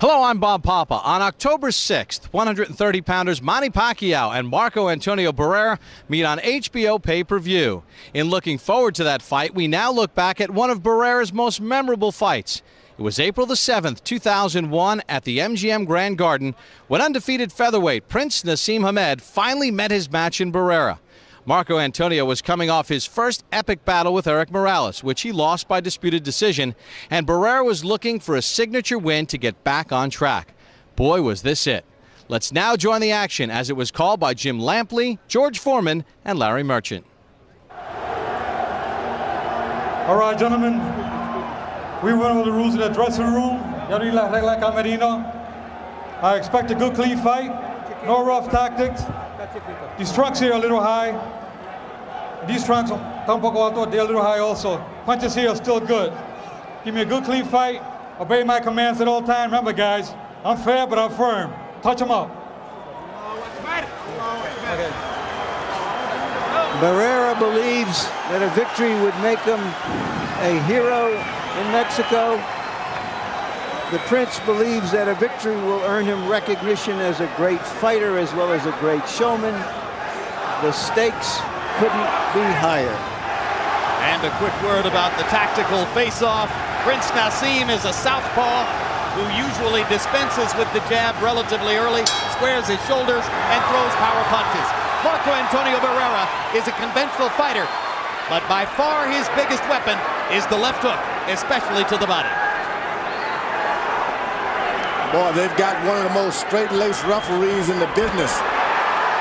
Hello, I'm Bob Papa. On October 6th, 130-pounders Manny Pacquiao and Marco Antonio Barrera meet on HBO pay-per-view. In looking forward to that fight, we now look back at one of Barrera's most memorable fights. It was April the 7th, 2001 at the MGM Grand Garden when undefeated featherweight Prince Naseem Hamed finally met his match in Barrera. Marco Antonio was coming off his first epic battle with Eric Morales, which he lost by disputed decision, and Barrera was looking for a signature win to get back on track. Boy, was this it. Let's now join the action as it was called by Jim Lampley, George Foreman, and Larry Merchant. All right, gentlemen, we went over the rules of the dressing room. I expect a good, clean fight, no rough tactics. These trunks here are a little high. These trunks are a little high also. Punches here are still good. Give me a good, clean fight. Obey my commands at all times. Remember, guys, I'm fair, but I'm firm. Touch them up. Okay. Barrera believes that a victory would make him a hero in Mexico. The Prince believes that a victory will earn him recognition as a great fighter as well as a great showman. The stakes couldn't be higher. And a quick word about the tactical face-off. Prince Naseem is a southpaw who usually dispenses with the jab relatively early, squares his shoulders, and throws power punches. Marco Antonio Barrera is a conventional fighter, but by far his biggest weapon is the left hook, especially to the body. Boy, they've got one of the most straight-laced referees in the business.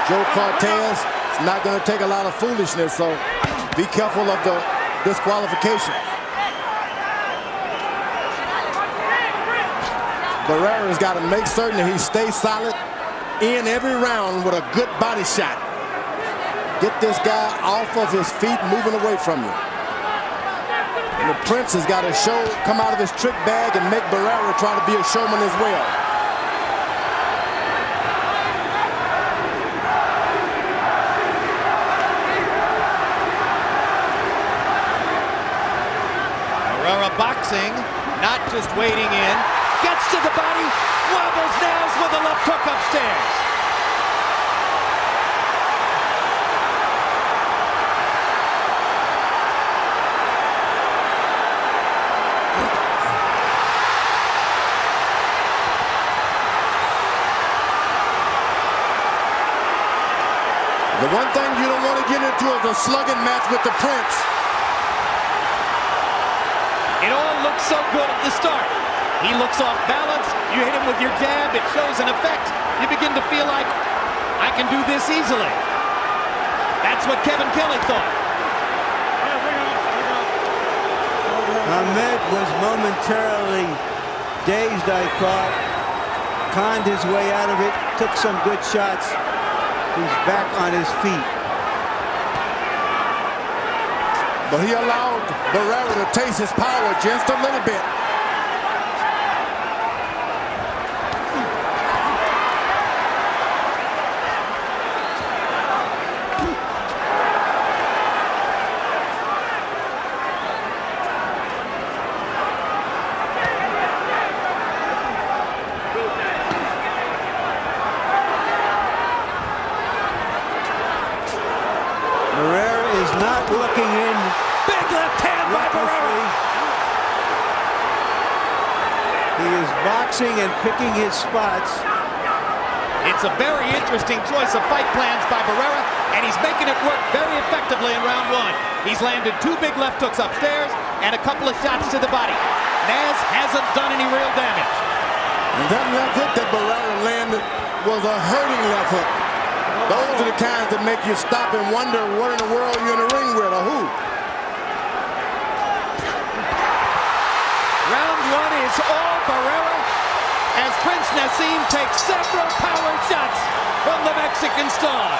Joe Cortez. It's not going to take a lot of foolishness, so be careful of the disqualification. Barrera's got to make certain that he stays solid in every round with a good body shot. Get this guy off of his feet, moving away from you. And the Prince has got to come out of his trick bag and make Barrera try to be a showman as well. Barrera boxing, not just waiting in. Gets to the body, wobbles nails with a left hook upstairs. The one thing you don't want to get into is a slugging match with the Prince. It all looks so good at the start. He looks off balance. You hit him with your jab. It shows an effect. You begin to feel like, I can do this easily. That's what Kevin Kelly thought. Hamed was momentarily dazed, I thought. Conned his way out of it. Took some good shots. He's back on his feet. But he allowed Barrera to taste his power just a little bit. Barrera is not looking in. Big left hand by Barrera. He is boxing and picking his spots. It's a very interesting choice of fight plans by Barrera, and he's making it work very effectively in round one. He's landed two big left hooks upstairs and a couple of shots to the body. Naz hasn't done any real damage. And that left hook that Barrera landed was a hurting left hook. Those are the kinds that make you stop and wonder what in the world you're in the ring with or who. Round one is all Barrera as Prince Naseem takes several power shots from the Mexican star.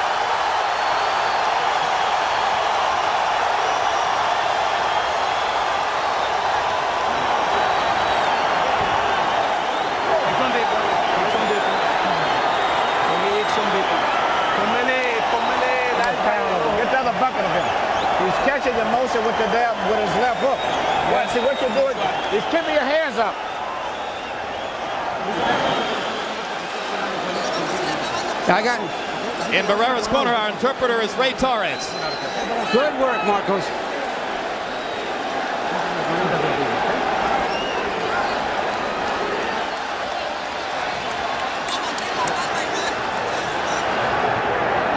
He's catching the motion with his left hook. See what you're doing is keeping your hands up. I got In Barrera's corner, our interpreter is Ray Torres. good work, Marcos.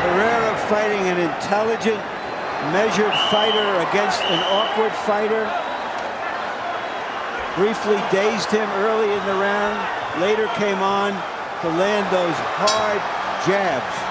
Barrera fighting an intelligent, measured fighter against an awkward fighter. Briefly dazed him early in the round, later came on to land those hard jabs.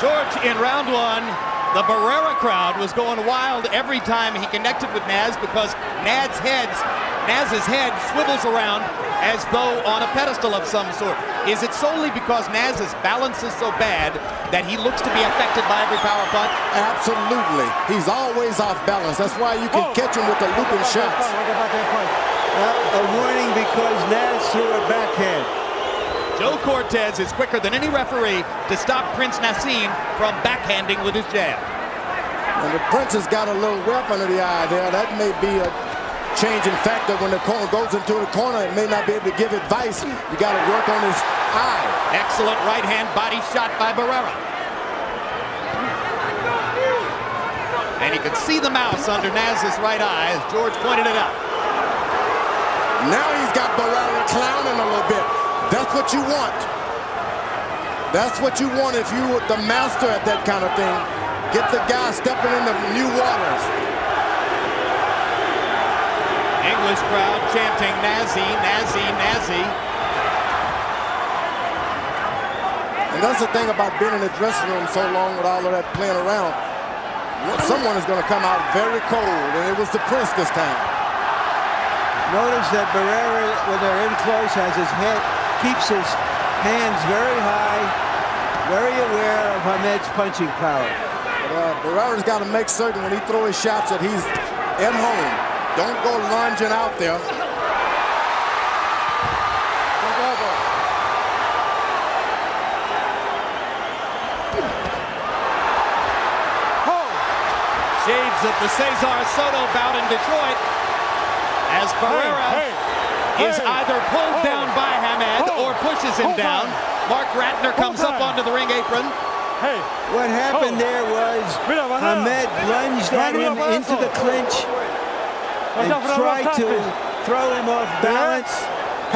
George, in round one, the Barrera crowd was going wild every time he connected with Naz because Naz's head swivels around as though on a pedestal of some sort. Is it solely because Naz's balance is so bad that he looks to be affected by every power punch? Absolutely. He's always off balance. That's why you can catch him with the looping shots. A warning because Naz threw a backhand. Joe Cortez is quicker than any referee to stop Prince Naseem from backhanding with his jab. And the Prince has got a little whelp under the eye there. That may be a changing factor when the corner goes into the corner. It may not be able to give advice. You got to work on his eye. Excellent right hand body shot by Barrera. And you can see the mouse under Naz's right eye as George pointed it out. Now he's got Barrera clowning a little bit. That's what you want. That's what you want if you were the master at that kind of thing. Get the guy stepping into new waters. English crowd chanting Nazi, Nazi, Nazi. And that's the thing about being in the dressing room so long with all of that playing around. Someone is going to come out very cold, and it was the Prince this time. Notice that Barrera, when they're in close, has his head, keeps his hands very high, very aware of Hamed's punching power. But Barrera's got to make certain when he throws his shots that he's at home. Don't go lunging out there. Shades of the Cesar Soto bout in Detroit as Barrera is either pulled down by Hamed or pushes him down. Mark Ratner comes up onto the ring apron. What happened there was Hamed lunged at him into the clinch and tried to throw him off balance,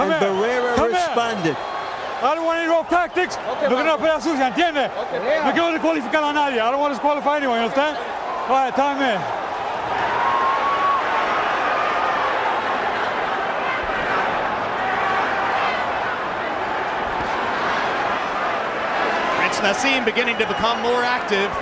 and Barrera responded. I don't want any rough tactics. Look at pelea sucia, ¿entiendes? No quiero descualificar a nadie. I don't want to disqualify anyone, you understand? All right, time in. Prince Naseem beginning to become more active.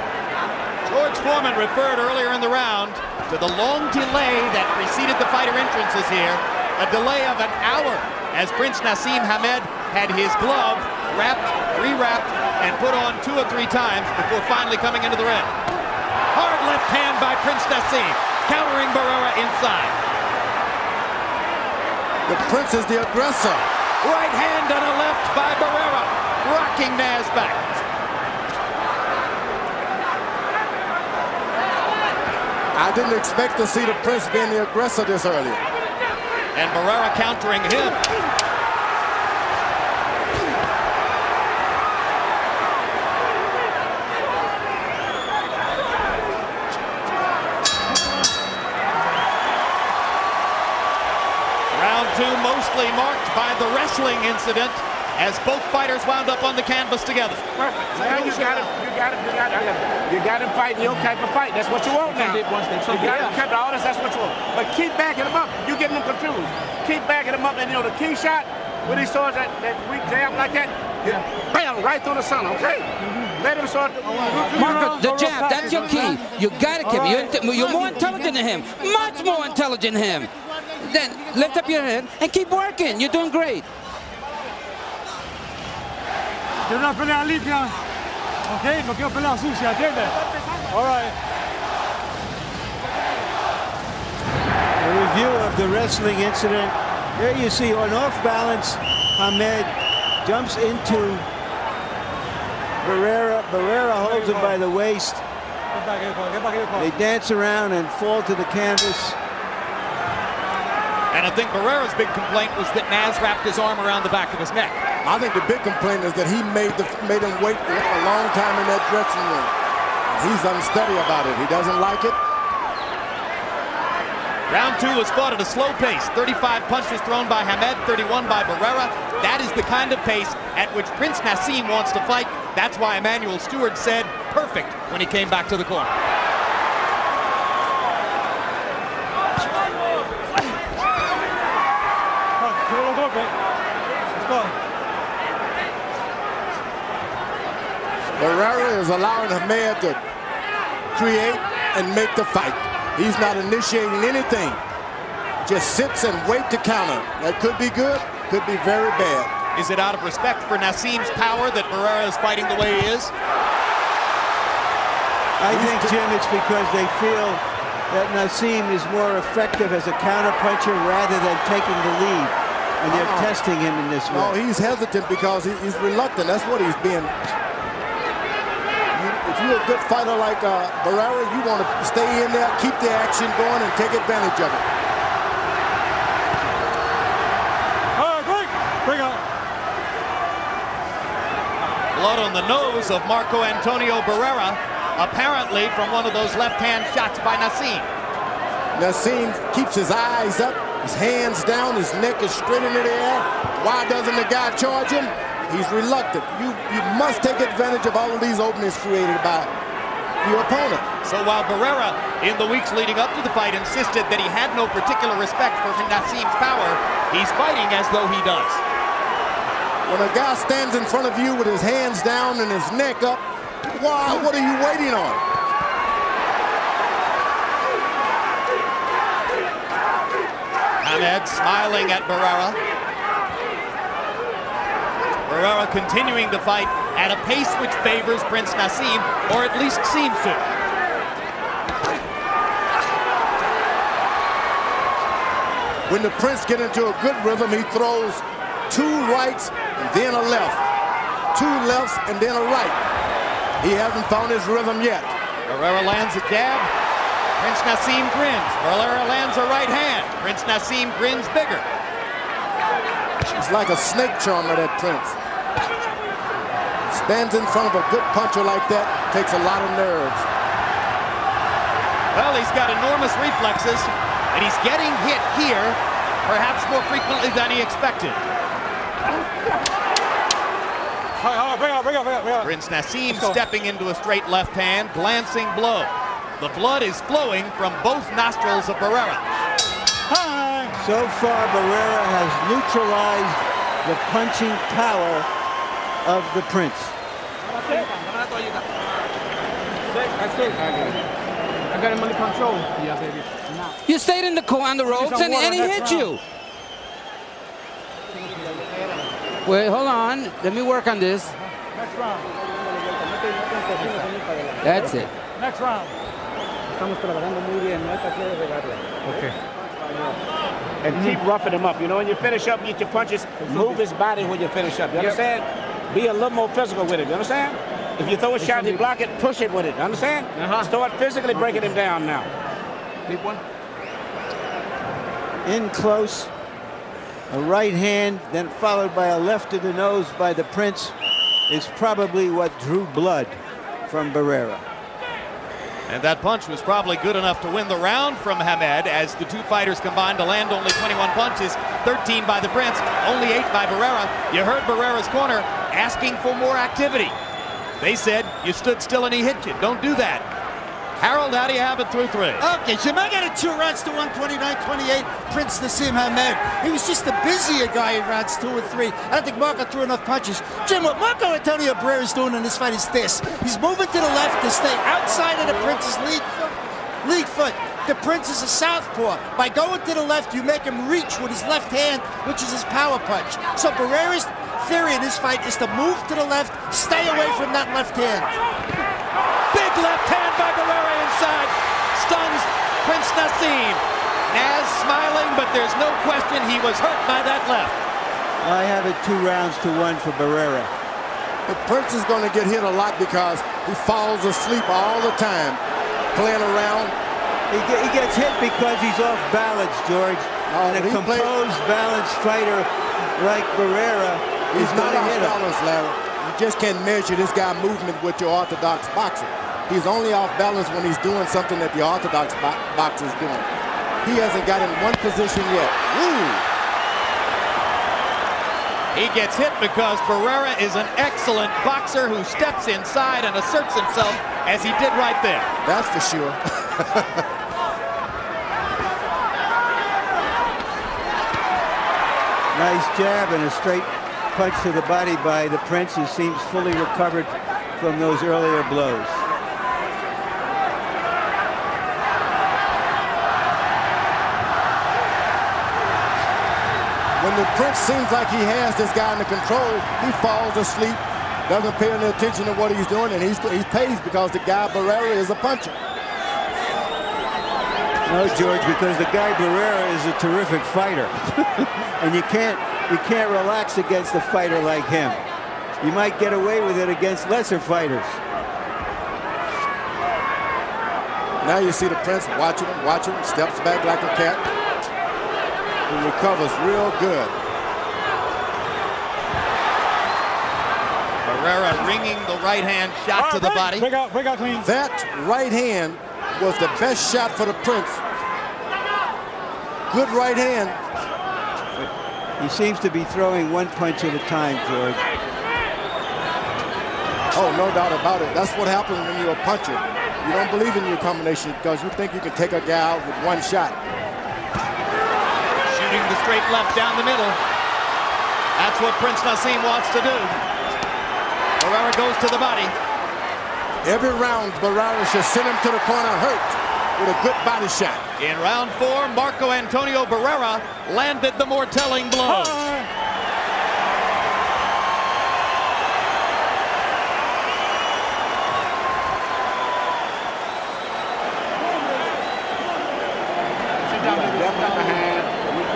George Foreman referred earlier in the round to the long delay that preceded the fighter entrances here. A delay of an hour as Prince Naseem Hamed had his glove wrapped, rewrapped, and put on 2 or 3 times before finally coming into the ring. Hard left hand by Prince Naseem, countering Barrera inside. The Prince is the aggressor. Right hand and a left by Barrera, rocking Naz back. I didn't expect to see the Prince being the aggressor this early. And Barrera countering him. Round 2 mostly marked by the wrestling incident as both fighters wound up on the canvas together. Perfect. Now you got to fight your type of fight. That's what you want now. You got to cut all this. That's what you want. But keep backing them up. You're getting them confused. Keep backing them up. And you know the key shot when he starts that weak jab like that, bam, right through the center. Okay. Let him start. Marco, the jab. That's your key. You got to keep it. You're more intelligent than him. Much more intelligent than him. Then lift up your head and keep working. You're doing great. Quiero una pelea limpia, ok? No quiero pelea sucia, ¿entiendes? All right. A review of the wrestling incident. There you see on off balance, Hamed jumps into Barrera. Barrera holds him by the waist. They dance around and fall to the canvas. And I think Barrera's big complaint was that Naz wrapped his arm around the back of his neck. I think the big complaint is that he made him wait a long time in that dressing room. He's unsteady about it. He doesn't like it. Round 2 was fought at a slow pace. 35 punches thrown by Hamed, 31 by Barrera. That is the kind of pace at which Prince Naseem wants to fight. That's why Emmanuel Stewart said perfect when he came back to the corner. Barrera is allowing Hamed to create and make the fight. He's not initiating anything. Just sits and waits to counter. That could be good, could be very bad. Is it out of respect for Naseem's power that Barrera is fighting the way he is? I think, Jim, it's because they feel that Naseem is more effective as a counterpuncher rather than taking the lead. And they're testing him in this way. No, he's hesitant because he's reluctant. That's what he's being. If you're a good fighter like Barrera, you want to stay in there, keep the action going, and take advantage of it. All right, bring out. Blood on the nose of Marco Antonio Barrera, apparently from one of those left-hand shots by Naseem. Naseem keeps his eyes up, his hands down, his neck is straight into the air. Why doesn't the guy charge him? He's reluctant. You must take advantage of all of these openings created by your opponent. So while Barrera, in the weeks leading up to the fight, insisted that he had no particular respect for Naseem's power, he's fighting as though he does. When a guy stands in front of you with his hands down and his neck up, why? What are you waiting on? Hamed smiling at Barrera. Barrera continuing to fight at a pace which favors Prince Naseem, or at least seems to. When the Prince gets into a good rhythm, he throws 2 rights and then a left. 2 lefts and then a right. He hasn't found his rhythm yet. Barrera lands a jab. Prince Naseem grins. Barrera lands a right hand. Prince Naseem grins bigger. He's like a snake charmer, that Prince. Stands in front of a good puncher like that, takes a lot of nerves. Well, he's got enormous reflexes, and he's getting hit here, perhaps more frequently than he expected. Bring out. Prince Naseem stepping into a straight left hand, glancing blow. The blood is flowing from both nostrils of Barrera. So far, Barrera has neutralized the punching power of the Prince. I got him under control. You stayed in the on the ropes and he hit you. Wait, hold on. Let me work on this. Next round. That's it. Next round. Okay. And keep roughing him up. You know, when you finish up, get your punches, move his body when you finish up. You understand? Be a little more physical with it. You understand? If you throw a shot and you block it, push it with it. You understand? Start physically breaking him down now. Big one. In close, a right hand, then followed by a left to the nose by the Prince, is probably what drew blood from Barrera. And that punch was probably good enough to win the round from Hamed, as the two fighters combined to land only 21 punches, 13 by the Prince, only 8 by Barrera. You heard Barrera's corner asking for more activity. They said, you stood still and he hit you. Don't do that. Harold, how do you have it through 3? Okay, Jim, I got it 2 rounds to 129-28. Prince Naseem Hamed. He was just a busier guy in rounds 2 and 3. I don't think Marco threw enough punches. Jim, what Marco Antonio Barrera is doing in this fight is this. He's moving to the left to stay outside of the Prince's lead foot. The Prince is a southpaw. By going to the left, you make him reach with his left hand, which is his power punch. So Barrera's theory in this fight is to move to the left, stay away from that left hand. Big left hand by Barrera inside. Stuns Prince Naseem. Naz smiling, but there's no question he was hurt by that left. I have it 2 rounds to 1 for Barrera. The Prince is going to get hit a lot because he falls asleep all the time, playing around. He gets hit because he's off balance, George. And a composed, balanced fighter like Barrera He's not going to off hit him. balance, Larry. You just can't measure this guy's movement with your orthodox boxer. He's only off balance when he's doing something that the orthodox boxer is doing. He hasn't got in one position yet. Ooh. He gets hit because Barrera is an excellent boxer who steps inside and asserts himself as he did right there. That's for sure. Nice jab and a straight punch to the body by the Prince, who seems fully recovered from those earlier blows. When the Prince seems like he has this guy under control, he falls asleep, doesn't pay any attention to what he's doing, and he's pays because the guy Barrera is a puncher. No, George, because the guy Barrera is a terrific fighter. And you can't relax against a fighter like him. You might get away with it against lesser fighters. Now you see the Prince watching him, steps back like a cat. He recovers real good. Barrera ringing the right hand shot to the body. Break out clean. That right hand was the best shot for the Prince. Good right hand. He seems to be throwing one punch at a time, George. Oh, no doubt about it. That's what happens when you're a puncher. You don't believe in your combination because you think you can take a guy out with one shot. Shooting the straight left down the middle. That's what Prince Naseem wants to do. Barrera goes to the body. Every round, Barrera should send him to the corner hurt with a good body shot. In round 4, Marco Antonio Barrera landed the more telling blows.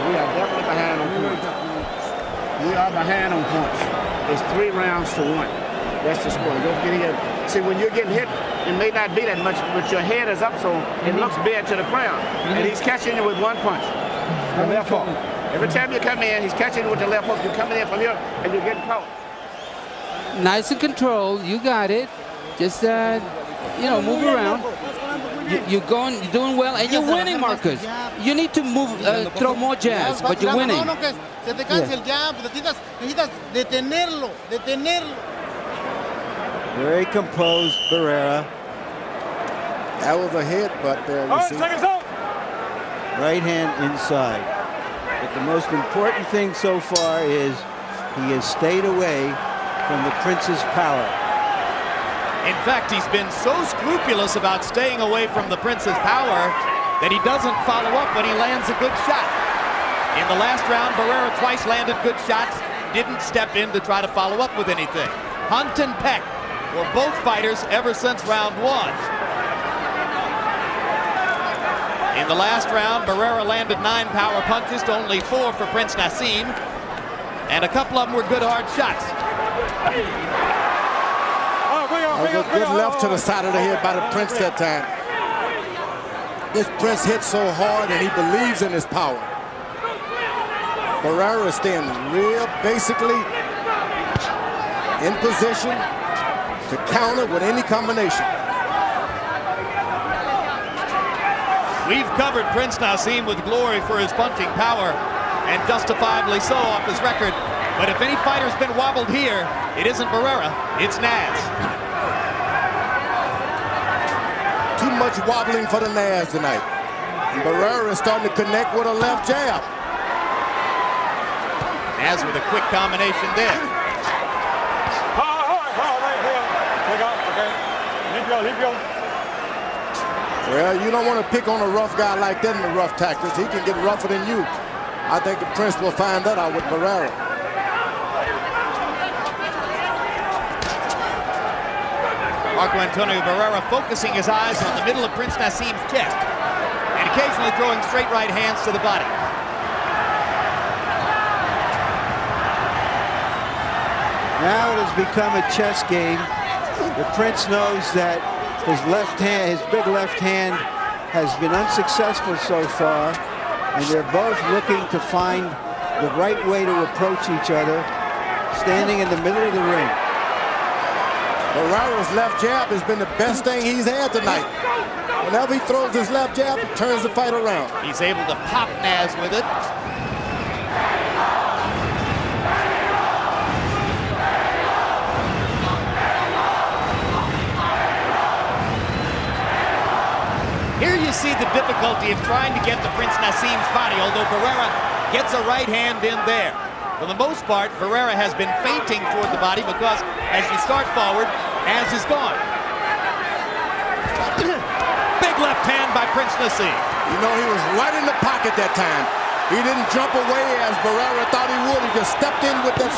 We are definitely behind on points. We are behind on points. It's 3 rounds to 1. That's the score. Don't get here. See, when you're getting hit, it may not be that much, but your head is up, so it looks bad to the crowd. And he's catching you with one punch. The left hook. Every time you come in, he's catching you with the left hook. You're coming in from here, and you're getting caught. Nice and controlled. You got it. Just, move around. You're doing well, and you're winning, Marcus. You need to move, throw more jabs, but you're winning. Very composed, Barrera. That was a headbutt there, you see. Right hand inside. But the most important thing so far is he has stayed away from the Prince's power. In fact, he's been so scrupulous about staying away from the Prince's power that he doesn't follow up when he lands a good shot. In the last round, Barrera twice landed good shots, didn't step in to try to follow up with anything. Hunt and peck for both fighters ever since round 1. In the last round, Barrera landed 9 power punches to only 4 for Prince Naseem, and a couple of them were good hard shots. That was a good left to the side of the head by the Prince that time. This Prince hits so hard and he believes in his power. Barrera is staying real basically in position to counter with any combination. We've covered Prince Naseem with glory for his punching power, and justifiably so off his record. But if any fighter's been wobbled here, it isn't Barrera, it's Naz. Too much wobbling for the Naz tonight. And Barrera is starting to connect with a left jab. Naz with a quick combination there. Well, you don't want to pick on a rough guy like that in the rough tactics. He can get rougher than you. I think the Prince will find that out with Barrera. Marco Antonio Barrera focusing his eyes on the middle of Prince Naseem's chest and occasionally throwing straight right hands to the body. Now it has become a chess game. The Prince knows that his left hand, his big left hand, has been unsuccessful so far. And they're both looking to find the right way to approach each other, standing in the middle of the ring. Barrera's left jab has been the best thing he's had tonight. Whenever he throws his left jab, it turns the fight around. He's able to pop Naz with it. Here you see the difficulty of trying to get to Prince Naseem's body, although Barrera gets a right hand in there. For the most part, Barrera has been feinting toward the body because as you start forward, Naz is gone. Big left hand by Prince Naseem. You know, he was right in the pocket that time. He didn't jump away as Barrera thought he would. He just stepped in with that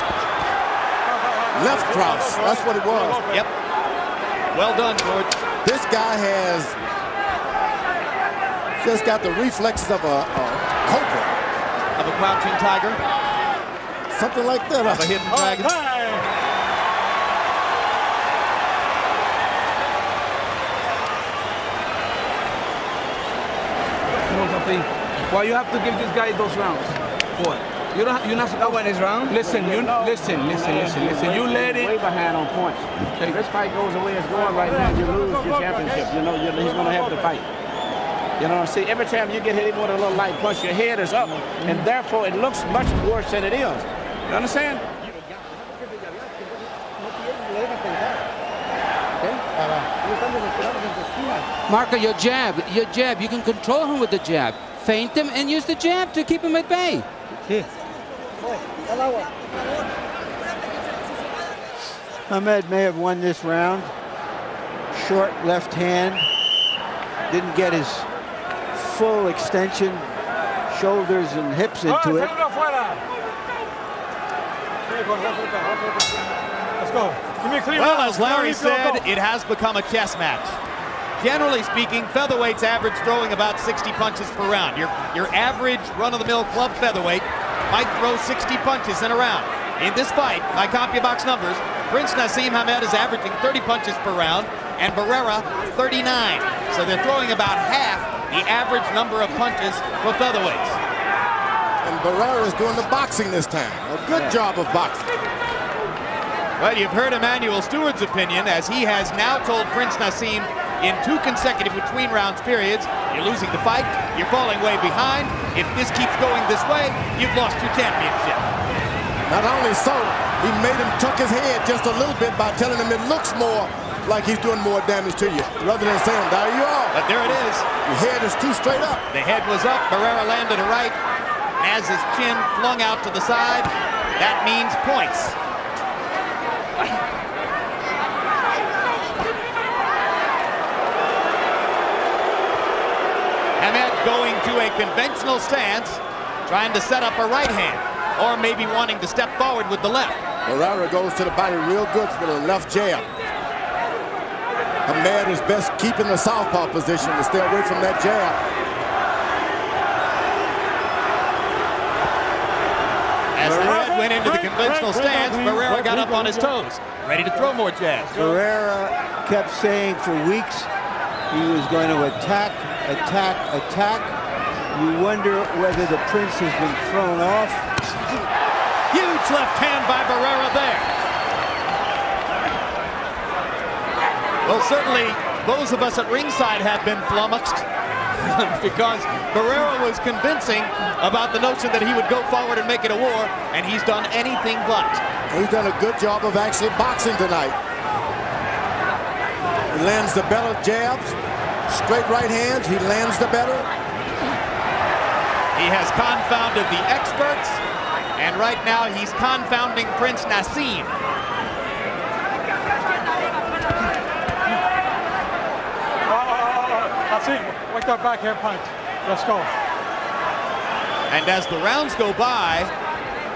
left cross. That's what it was. Yep. Well done, George. This guy has just got the reflexes of a cobra. Of a crouching tiger. Something like that. Of a hidden dragon. Well, you have to give this guy those rounds. What? You're not supposed to win his round. Listen. You let it. Way behind on points. Okay. If this fight goes the way it's going right now, you lose your championship. You know, he's going to have to fight. You know, see, every time you get hit with a little light punch, your head is up, and therefore it looks much worse than it is. You understand? Marco, your jab. You can control him with the jab. Feint him and use the jab to keep him at bay. Ahmed may have won this round. Short left hand. Didn't get his full extension, shoulders and hips into it. Let's go. Well, as Larry said, it has become a chess match. Generally speaking, featherweights average throwing about 60 punches per round. Your average run-of-the-mill club featherweight might throw 60 punches in a round. In this fight, by CompuBox numbers, Prince Naseem Hamed is averaging 30 punches per round, and Barrera 39. So they're throwing about half the average number of punches for featherweights. And Barrera is doing the boxing this time. A good job of boxing. Well, you've heard Emmanuel Stewart's opinion, as he has now told Prince Naseem in 2 consecutive between rounds periods, you're losing the fight, you're falling way behind. If this keeps going this way, you've lost your championship. Not only so, he made him tuck his head just a little bit by telling him it looks more like he's doing more damage to you, rather than saying, there you are. But there it is. Your head is too straight up. The head was up, Barrera landed a right. Naz's chin flung out to the side. That means points. Hamed going to a conventional stance, trying to set up a right hand, or maybe wanting to step forward with the left. Barrera goes to the body real good with a left jab. Hamed is best keeping the southpaw position to stay away from that jab. As the red went into the conventional stance, Barrera got up on his toes, ready to throw more jabs. Barrera kept saying for weeks he was going to attack. You wonder whether the Prince has been thrown off. Huge left hand by Barrera there. Well, certainly those of us at ringside have been flummoxed because Barrera was convincing about the notion that he would go forward and make it a war, and he's done anything but. He's done a good job of actually boxing tonight. He lands the better jabs, straight right hands, he lands the better. He has confounded the experts, and right now he's confounding Prince Naseem. Wake that backhand punch. Let's go. And as the rounds go by,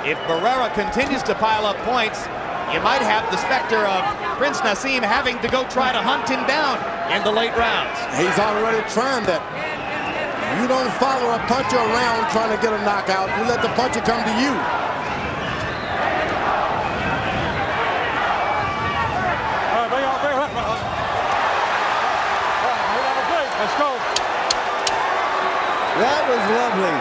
if Barrera continues to pile up points, you might have the specter of Prince Naseem having to go try to hunt him down in the late rounds. He's already trying that. You don't follow a puncher around trying to get a knockout. You let the puncher come to you. Let's go. That was lovely.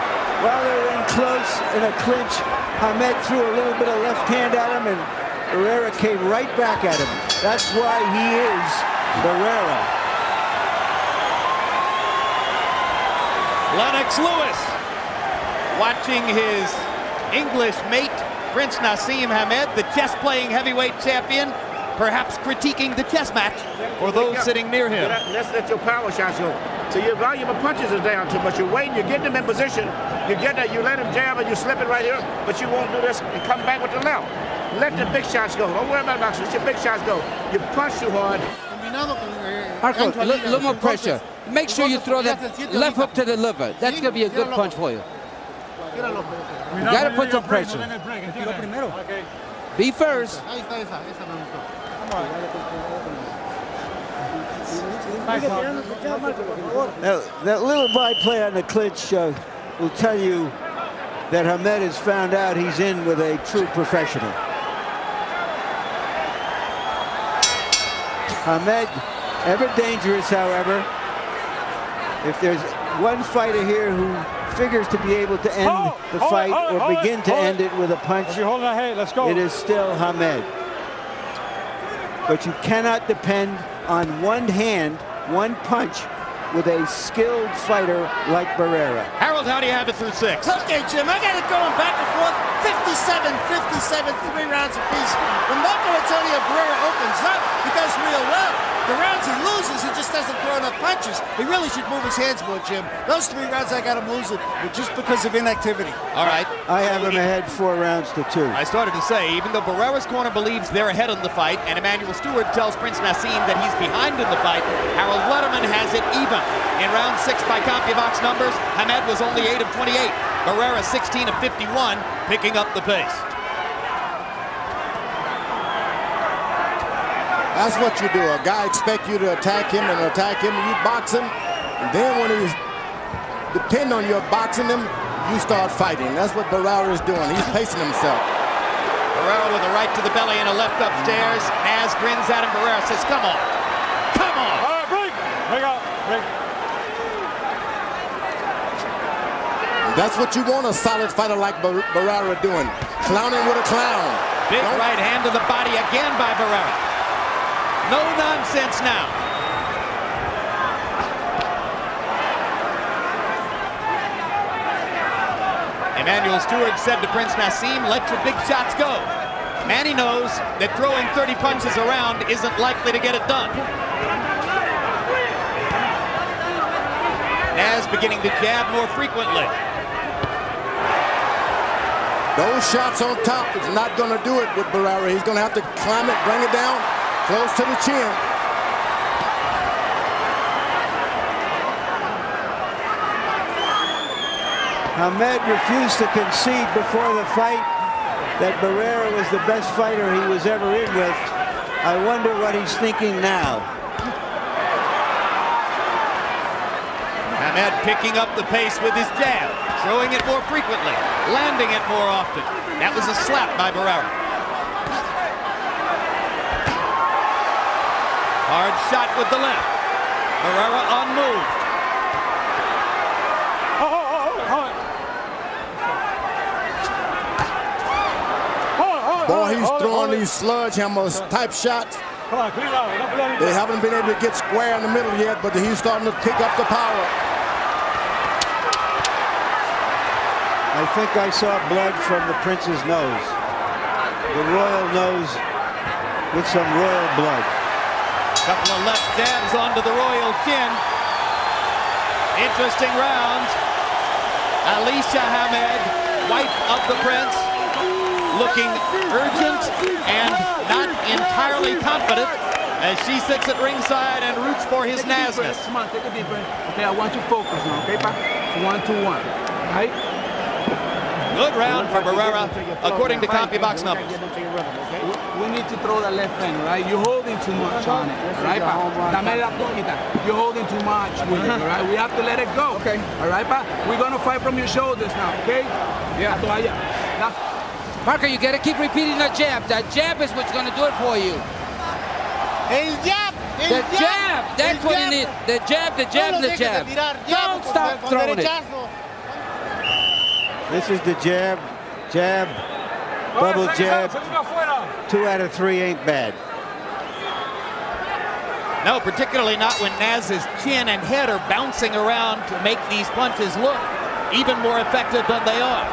clinch, Hamed threw a little bit of left hand at him, and Barrera came right back at him. That's why he is Barrera. Lennox Lewis watching his English mate, Prince Naseem Hamed, the chess-playing heavyweight champion, perhaps critiquing the chess match for those sitting near him. Let's let your power shots go. So your volume of punches is down too much. You're waiting, you're getting them in position. You get that, you let him jab and you slip it right here, but you won't do this and come back with the left. Let the big shots go. Don't worry about boxing. Let your big shots go. You punch too hard. Marco, a little more pressure. Make sure you throw that left hook to the liver. That's going to be a good punch for you. You got to put some pressure. Be first. That little byplay on the clinch will tell you that Hamed has found out he's in with a true professional. Hamed, ever dangerous, however. If there's one fighter here who figures to be able to end the fight or begin to end it with a punch, it is still Hamed. But you cannot depend on one hand, one punch, with a skilled fighter like Barrera. Harold, how do you have it through 6? Okay, Jim, I got it going back and forth. 57, 3 rounds apiece. When Marco Antonio Barrera opens up, he does real well. The rounds he loses, he just doesn't throw enough punches. He really should move his hands more, Jim. Those 3 rounds I got him losing, but just because of inactivity. All right. I have him ahead 4 rounds to 2. I started to say, even though Barrera's corner believes they're ahead in the fight, and Emmanuel Stewart tells Prince Naseem that he's behind in the fight, Harold Letterman has it even. In round 6 by CompuBox numbers, Hamed was only 8 of 28. Barrera 16 of 51, picking up the pace. That's what you do. A guy expects you to attack him and you box him. And then when he's depend on your boxing him, you start fighting. That's what Barrera is doing. He's pacing himself. Barrera with a right to the belly and a left upstairs. Naz grins at him. Barrera says, come on. Come on. All right, break. Break out. Break. That's what you want a solid fighter like Barrera doing. Clowning with a clown. Big right hand to the body again by Barrera. No nonsense now. Emmanuel Stewart said to Prince Naseem, let your big shots go. Manny knows that throwing 30 punches around isn't likely to get it done. Naz beginning to jab more frequently. Those shots on top is not going to do it with Barrera. He's going to have to climb it, bring it down, close to the chin. Hamed refused to concede before the fight that Barrera was the best fighter he was ever in with. I wonder what he's thinking now. Hamed picking up the pace with his jab, throwing it more frequently, landing it more often. That was a slap by Barrera. Hard shot with the left. Barrera unmoved. Boy, he's throwing these sledgehammers type shots. They haven't been able to get square in the middle yet, but he's starting to pick up the power. I think I saw blood from the prince's nose. The royal nose with some royal blood. Couple of left jabs onto the royal chin. Interesting round. Alicia Hamed, wife of the prince, looking urgent and not entirely confident as she sits at ringside and roots for his nazness. Come on, take a deep breath. Okay, I want you to focus now, okay, pa? 1-2-1, right? Good round for Barrera, according to CompuBox numbers. We need to throw the left hand, right? You're holding too much on it, right, pa? Dame la puñita. You're holding too much with it, all right? We have to let it go. Okay. All right, pa? We're going to fight from your shoulders now, okay? Yeah. Marco, you got to keep repeating that jab. That jab is what's going to do it for you. El jab! The jab! That's what you need. The jab, the jab, the jab. Don't stop throwing it. This is the jab Jab, double jab. 2 out of 3 ain't bad. No, particularly not when Naz's chin and head are bouncing around to make these punches look even more effective than they are.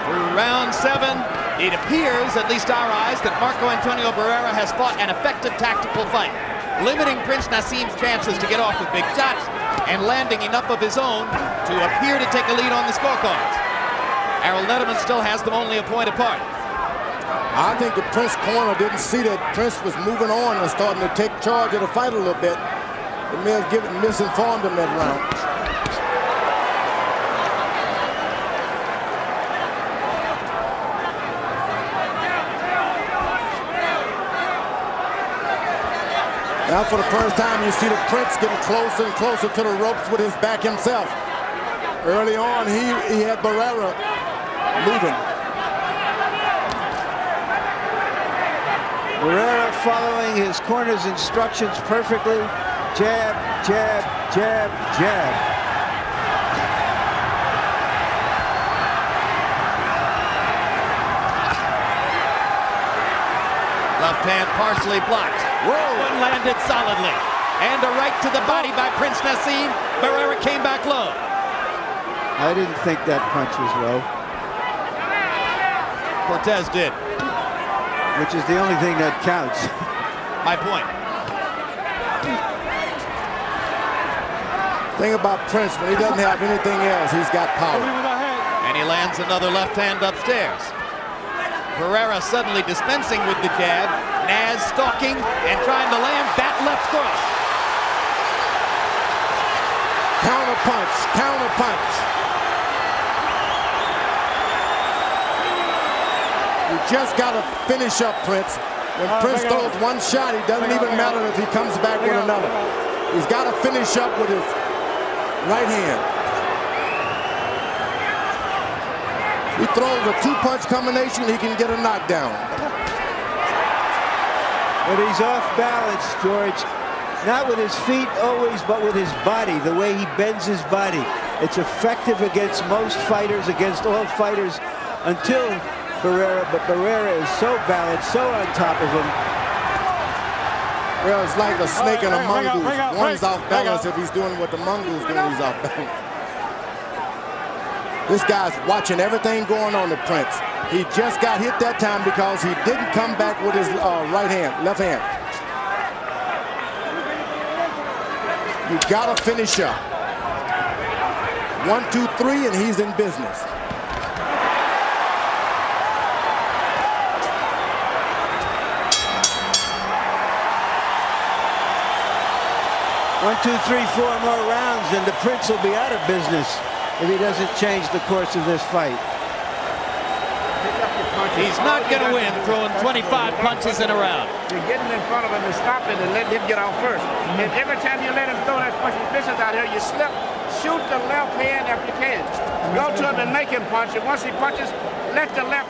Through round 7, it appears, at least our eyes, that Marco Antonio Barrera has fought an effective tactical fight, limiting Prince Naseem's chances to get off with big shots and landing enough of his own to appear to take a lead on the scorecards. Harold Letterman still has them only a point apart. I think the Prince corner didn't see that Prince was moving on and starting to take charge of the fight a little bit. It may have misinformed him that round. Now for the first time you see the Prince getting closer and closer to the ropes with his back himself. Early on he had Barrera moving. Barrera following his corner's instructions perfectly. Jab, jab, jab, jab. Left hand partially blocked. Whoa! One landed solidly. And a right to the body by Prince Naseem. Barrera came back low. I didn't think that punch was low. Cortez did. Which is the only thing that counts. My point. Thing about Prince, when he doesn't have anything else, he's got power. And he lands another left hand upstairs. Barrera suddenly dispensing with the jab. Naz stalking and trying to land that left cross. Counter punch, counter punch. You just got to finish up Prince. When Prince throws one shot, it doesn't even matter if he comes back with another. He's got to finish up with his right hand. He throws a 2-punch combination, he can get a knockdown. But he's off balance, George. Not with his feet always, but with his body, the way he bends his body. It's effective against most fighters, against all fighters, until Barrera, but Barrera is so balanced, so on top of him. Well, it's like a snake and a mongoose. One's off balance. If he's doing what the mongoose doing, he's off balance. This guy's watching everything going on to Prince. He just got hit that time because he didn't come back with his left hand. You gotta finish up. 1, 2, 3, and he's in business. One, 2, 3, 4 more rounds, and the Prince will be out of business if he doesn't change the course of this fight. He's not going to win throwing 25 punches in a round. You're getting in front of him and stopping and letting him get out first. And every time you let him throw that punch, vicious out here, you slip, shoot the left hand if you can. Go to him and make him punch. And once he punches, let the left.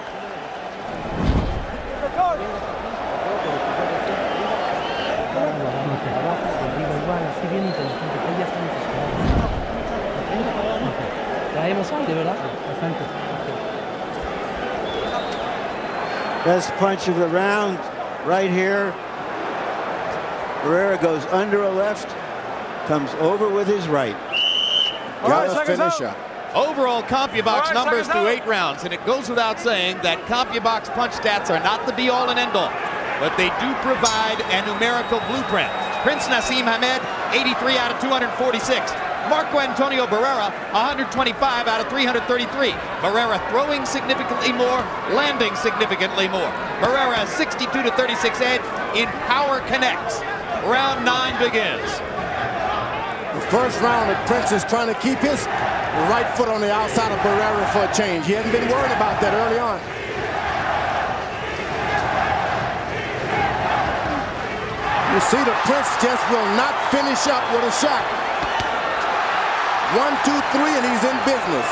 Best punch of the round right here. Barrera goes under a left, comes over with his right. Gotta finish up. Overall CompuBox numbers through 8 rounds, and it goes without saying that CompuBox punch stats are not the be-all and end-all, but they do provide a numerical blueprint. Prince Naseem Hamed, 83 out of 246. Marco Antonio Barrera, 125 out of 333. Barrera throwing significantly more, landing significantly more. Barrera 62 to 36 edge in power connects. Round 9 begins. The first round, the Prince is trying to keep his right foot on the outside of Barrera for a change. He hadn't been worried about that early on. You see the Prince just will not finish up with a shot. 1, 2, 3, and he's in business.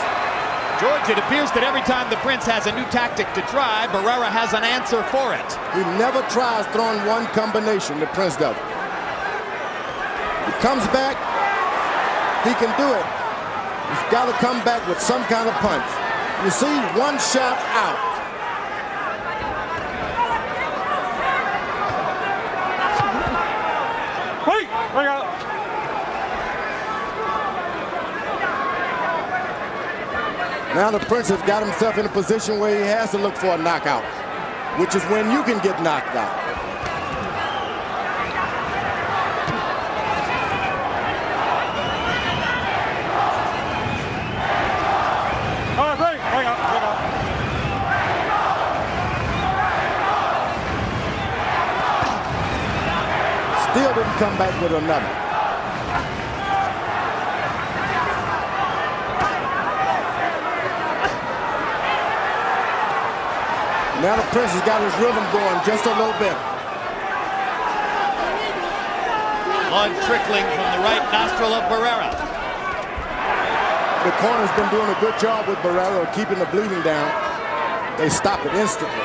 George, it appears that every time the Prince has a new tactic to try, Barrera has an answer for it. He never tries throwing one combination, the Prince does. He comes back, he can do it. He's got to come back with some kind of punch. You see, one shot out. Wait, bring out. Now the Prince has got himself in a position where he has to look for a knockout, which is when you can get knocked out. Still didn't come back with another. Now the Prince has got his rhythm going just a little bit. Blood trickling from the right nostril of Barrera. The corner's been doing a good job with Barrera of keeping the bleeding down. They stop it instantly.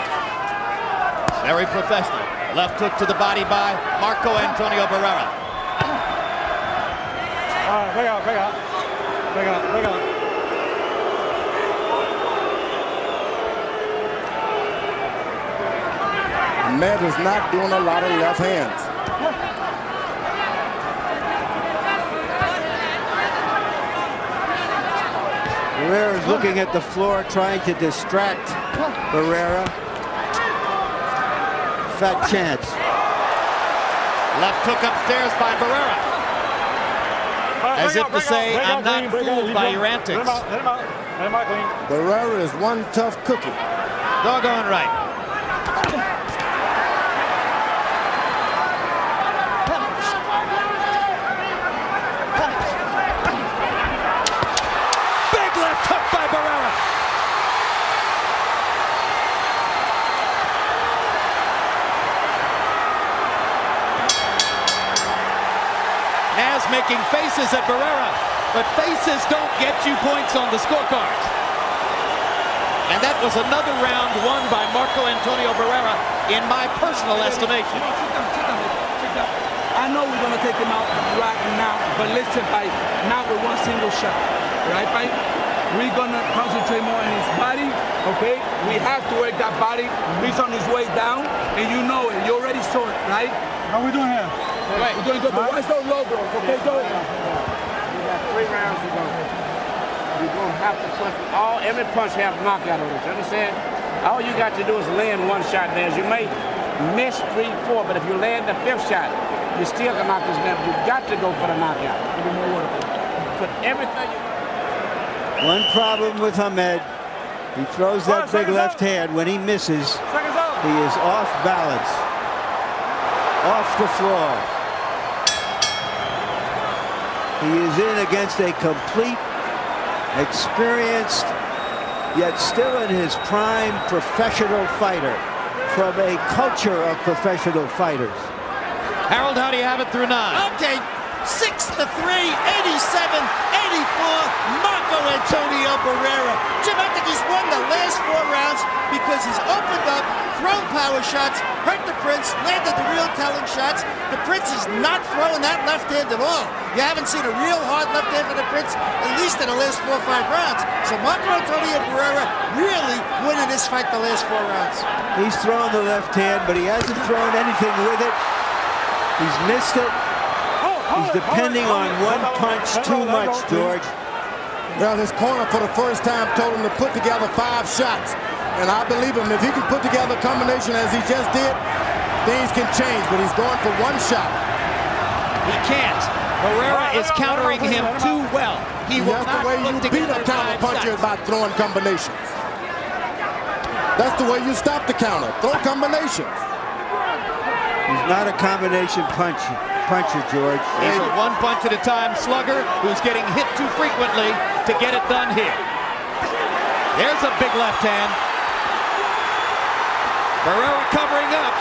Very professional. Left hook to the body by Marco Antonio Barrera. All right, bring out, bring out. Bring out, bring out. Ahmed is not doing a lot of left hands. Barrera is looking at the floor, trying to distract Barrera. Fat chance. Left hook upstairs by Barrera. As if to say, I'm not fooled by your antics. Let him out. Let him out clean. Barrera is one tough cookie. Doggone right. Big left hook by Barrera. Naz making faces at Barrera, but faces don't get you points on the scorecard. And that was another round won by Marco Antonio Barrera, in my personal estimation. I know we're going to take him out right now, but listen, not with one single shot, right, Mike? We're going to concentrate more on his body, okay? We have to work that body. He's on his way down, and you know it. You already saw it, right? How we doing here? Right, we're doing good, but watch those low blows, okay, Joe? We got 3 rounds to go. You're going to have to punch. Every punch have knockout on it, you understand? All you got to do is land one shot there. You may miss 3, 4, but if you land the 5th shot, you still can knock this man. You got to go for the knockout. Put everything you... One problem with Ahmed, he throws that big left hand. When he misses, he is off balance, off the floor. He is in against a complete, experienced, yet still in his prime professional fighter from a culture of professional fighters. Harold, how do you have it through 9? Okay, 6-3, 87, 84, Marco Antonio Barrera. Jim, I think he's won the last 4 rounds because he's opened up, thrown power shots, hurt the Prince, landed the real telling shots. The Prince is not throwing that left hand at all. You haven't seen a real hard left hand for the Prince, at least in the last 4 or 5 rounds. So Marco Antonio Barrera really winning this fight the last 4 rounds. He's thrown the left hand, but he hasn't thrown anything with it. He's missed it. He's depending on one punch too much, George. Well, his corner for the first time told him to put together 5 shots. And I believe him. If he can put together a combination as he just did, things can change. But he's going for 1 shot. He can't. Barrera is countering him too well. He will That's not the way you put beat together a counter 5 puncher shots. by throwing combinations. That's the way you stop the counter. Throw combinations. He's not a combination puncher, George. He's a 1 punch at a time slugger who's getting hit too frequently to get it done here. There's a big left hand. Barrera covering up.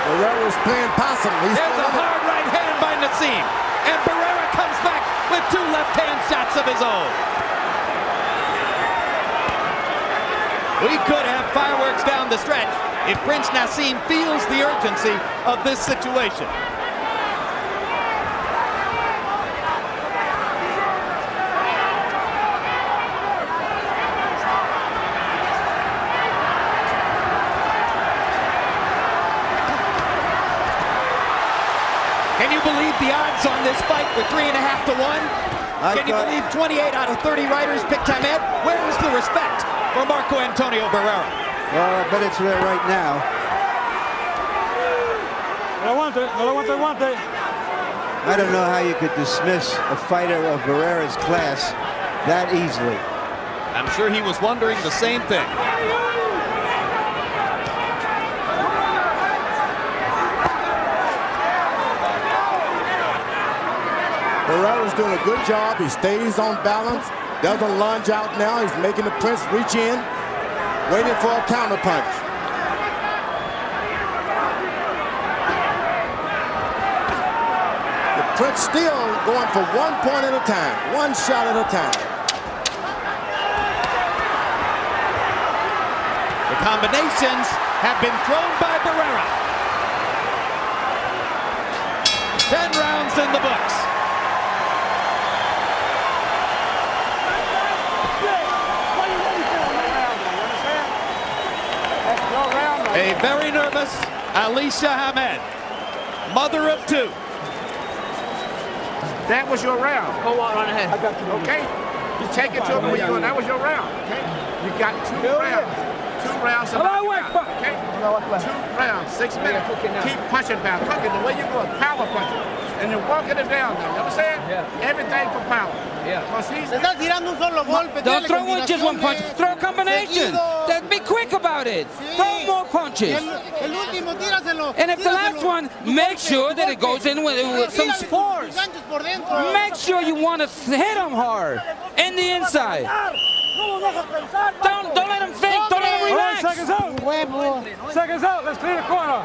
Barrera's playing possum. There's a hard right hand by Naseem. And Barrera comes back with 2 left-hand shots of his own. We could have fireworks down the stretch if Prince Naseem feels the urgency of this situation. the odds on this fight were 3.5 to 1. Can you believe 28 out of 30 writers picked Hamed? Where is the respect for Marco Antonio Barrera? Well, I bet it's there right now. I don't know how you could dismiss a fighter of Barrera's class that easily. I'm sure he was wondering the same thing. Barrera's doing a good job. He stays on balance, doesn't lunge out now. He's making the Prince reach in, waiting for a counter punch. The Prince still going for 1 point at a time, 1 shot at a time. The combinations have been thrown by Barrera. 10 rounds in the books. A very nervous Alicia Hamed, mother of 2. That was your round. Go on ahead. I got you. Okay? You take it to him where you're going. That was your round. Okay? You got 2 rounds. 2 rounds. Okay? 2 rounds. 6 minutes. Keep punching down. Cooking the way you're going. Power punching. And you're walking it down now. You understand? Yeah. Everything for power. Yeah. Don't throw just one punch. Throw a combination. Be quick about it. Throw more punches. And if the last one, make sure that it goes in with some spores. Make sure you want to hit him hard in the inside. Don't let him think. Don't let him relax. Seconds out. Seconds out. Let's clear the corner.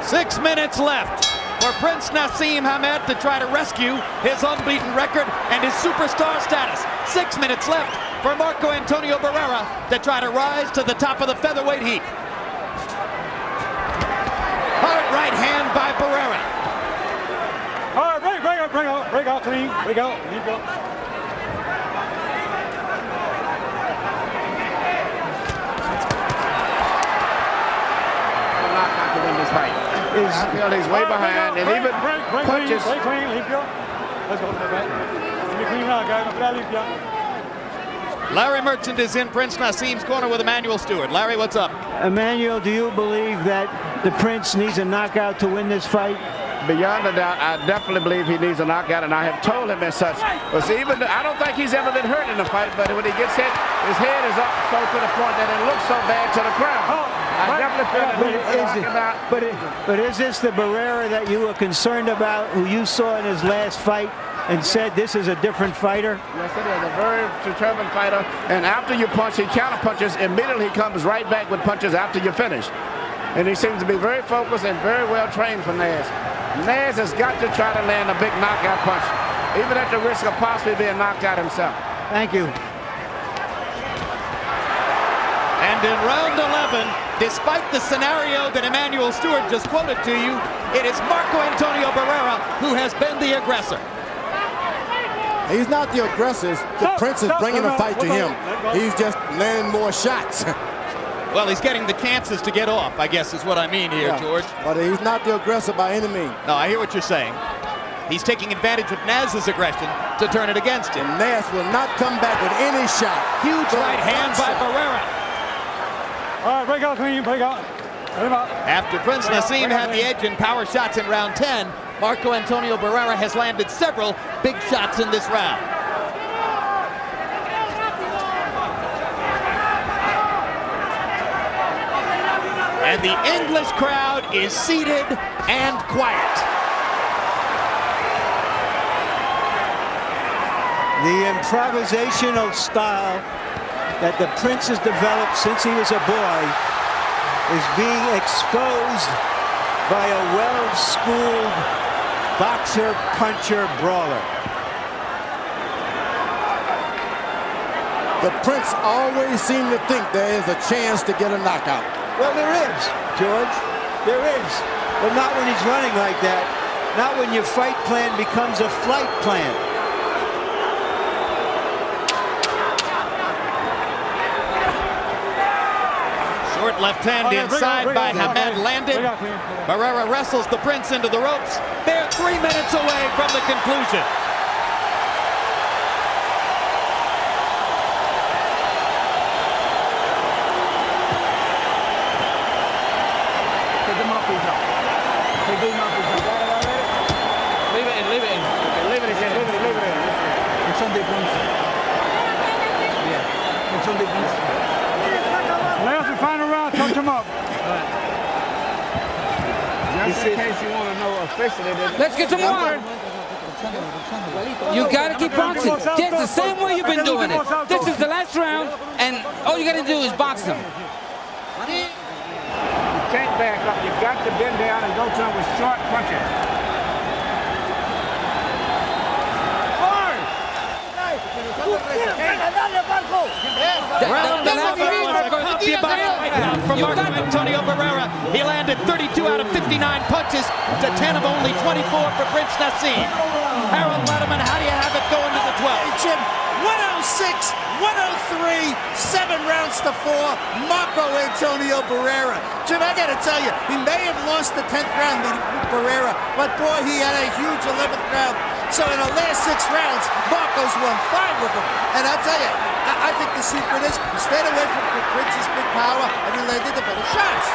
6 minutes left for Prince Naseem Hamed to try to rescue his unbeaten record and his superstar status. 6 minutes left for Marco Antonio Barrera to try to rise to the top of the featherweight heap. Hard right hand by Barrera. All right, break out, clean, break out, keep going. Not to win this fight. I feel he's way behind, and even punches. Break clean, limpio. Let's go, let me clean now, guys. Limpio. Larry Merchant is in Prince Naseem's corner with Emmanuel Stewart. Larry, what's up? Emmanuel, do you believe that the Prince needs a knockout to win this fight? Beyond a doubt, I definitely believe he needs a knockout, and I have told him as such. But see, I don't think he's ever been hurt in a fight, but when he gets hit, his head is up so to the point that it looks so bad to the crowd. I definitely feel that he's knockout. But is this the Barrera that you were concerned about, who you saw in his last fight and said this is a different fighter? Yes, it is. A very determined fighter. And after you punch, he counter punches. Immediately he comes right back with punches after you finish. And he seems to be very focused and very well trained for Naz. Naz has got to try to land a big knockout punch, even at the risk of possibly being knocked out himself. Thank you. And in round 11, despite the scenario that Emmanuel Stewart just quoted to you, it is Marco Antonio Barrera who has been the aggressor. He's not the aggressor. The Prince is bringing the fight to him. He's just landing more shots. Well, he's getting the chances to get off, I guess is what I mean here, yeah, George. But he's not the aggressor by any means. No, I hear what you're saying. He's taking advantage of Naz's aggression to turn it against him. And Naz will not come back with any shot. Huge right hand by Barrera. All right, break out, clean, break out. After Prince Naseem had the edge in power shots in round 10, Marco Antonio Barrera has landed several big shots in this round. And the English crowd is seated and quiet. The improvisational style that the Prince has developed since he was a boy is being exposed by a well-schooled boxer, puncher, brawler. The Prince always seemed to think there is a chance to get a knockout. Well, there is, George. There is. But not when he's running like that. Not when your fight plan becomes a flight plan. Short left hand inside by Hamed landed. Barrera wrestles the Prince into the ropes. They're 3 minutes away from the conclusion. Last and final round, touch him up. Just in case you want to know officially. Let's get some water. You got to keep boxing. Just the same way you've been doing it. This is the last round, and all you got to do is box them. You can't back up. You got to bend down and go to him with short punches. From Marco Antonio Barrera. He landed 32 out of 59 punches to 10 of only 24 for Prince Naseem. Harold Letterman, how do you have it going to the 12th? Hey, Jim, 106, 103, 7 rounds to 4, Marco Antonio Barrera. Jim, I got to tell you, he may have lost the 10th round with Barrera, but boy, he had a huge 11th round. So in the last 6 rounds, Marco's won 5 of them. And I'll tell you, I think the secret is he stayed away from Prince's big power and he landed the better shots.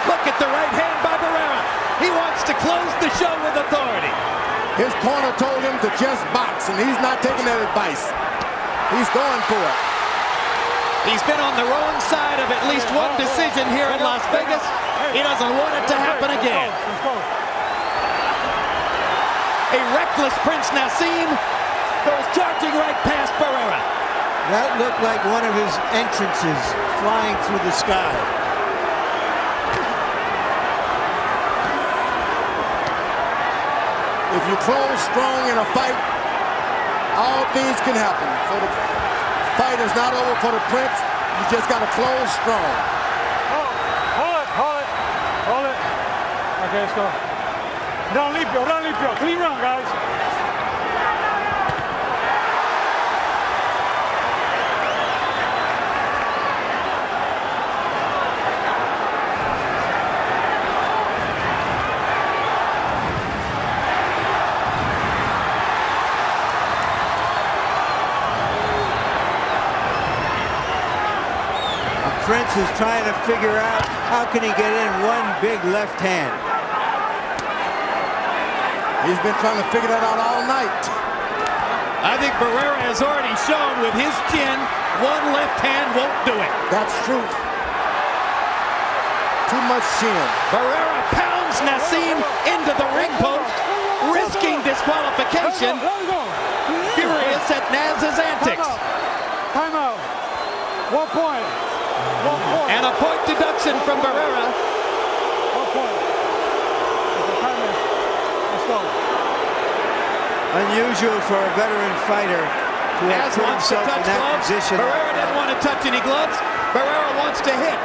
Look at the right hand by Barrera. He wants to close the show with authority. His corner told him to just box, and he's not taking that advice. He's going for it. He's been on the wrong side of at least one decision here in Las Vegas. He doesn't want it to happen again. A reckless Prince Naseem goes charging right past Barrera. That looked like one of his entrances flying through the sky. If you close strong in a fight, all things can happen. So the fight is not over for the Prince. You just got to close strong. Hold it. Okay, let's go. Don't leap, yo. Clean run, guys. Prince is trying to figure out how can he get in one big left hand. He's been trying to figure that out all night. I think Barrera has already shown with his chin, one left hand won't do it. That's true. Too much chin. Barrera pounds Naseem into the ring post, risking disqualification. Furious at Naz's antics. Time out. 1 point. 1 point. And a point deduction from Barrera. 1 point. Let's go. Unusual for a veteran fighter to have put himself in that position. Barrera didn't want to touch any gloves. Barrera wants to hit.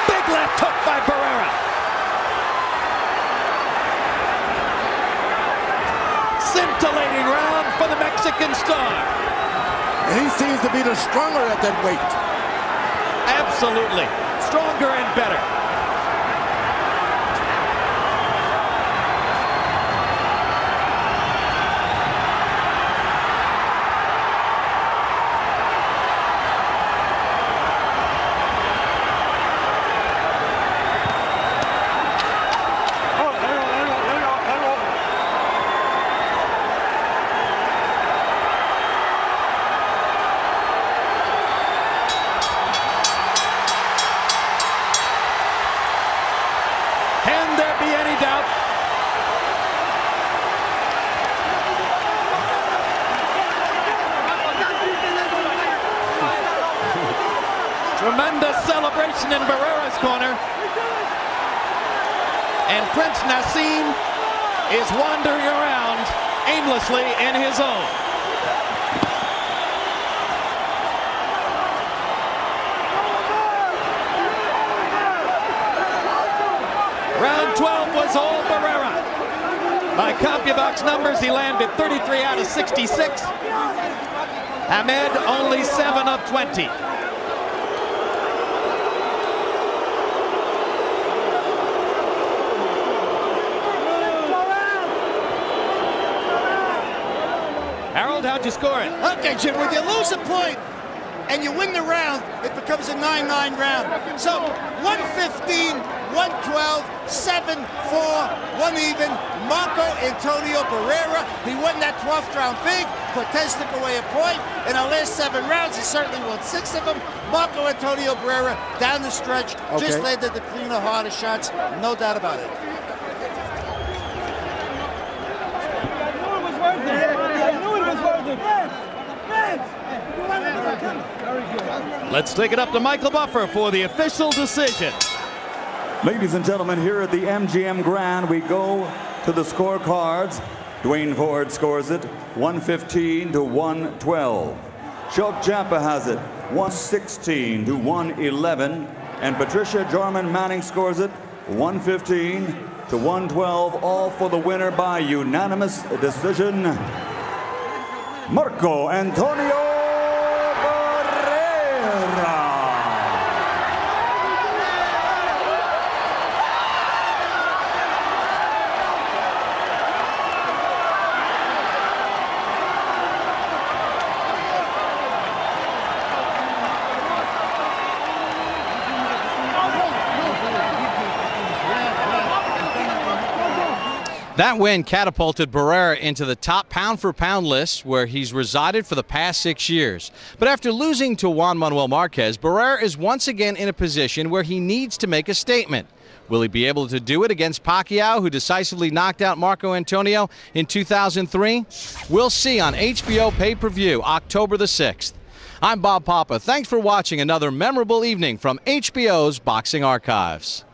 Big left hook by Barrera. Scintillating round for the Mexican star. And he seems to be the stronger at that weight. Absolutely. Stronger and better. Can there be any doubt? Tremendous celebration in Barrera's corner. And Prince Naseem is wandering around aimlessly in his own. Round 12 was all Barrera. By CompuBox numbers, he landed 33 out of 66. Hamed only 7 of 20. Harold, how'd you score it? Okay, Jim, when you lose a point and you win the round, it becomes a 9-9 round. So 115, 112, 7-4, 1 even. Marco Antonio Barrera, he won that 12th round big. Cortez took away a point. In our last 7 rounds, he certainly won 6 of them. Marco Antonio Barrera, down the stretch, just landed the cleaner, harder shots, no doubt about it. Let's take it up to Michael Buffer for the official decision. Ladies and gentlemen, here at the MGM Grand, we go to the scorecards. Dwayne Ford scores it 115 to 112. Chuck Champa has it 116 to 111. And Patricia Jarman Manning scores it 115 to 112. All for the winner by unanimous decision, Marco Antonio Barrera. That win catapulted Barrera into the top pound-for-pound list, where he's resided for the past 6 years. But after losing to Juan Manuel Marquez, Barrera is once again in a position where he needs to make a statement. Will he be able to do it against Pacquiao, who decisively knocked out Marco Antonio in 2003? We'll see on HBO pay-per-view October the 6th. I'm Bob Papa. Thanks for watching another memorable evening from HBO's Boxing Archives.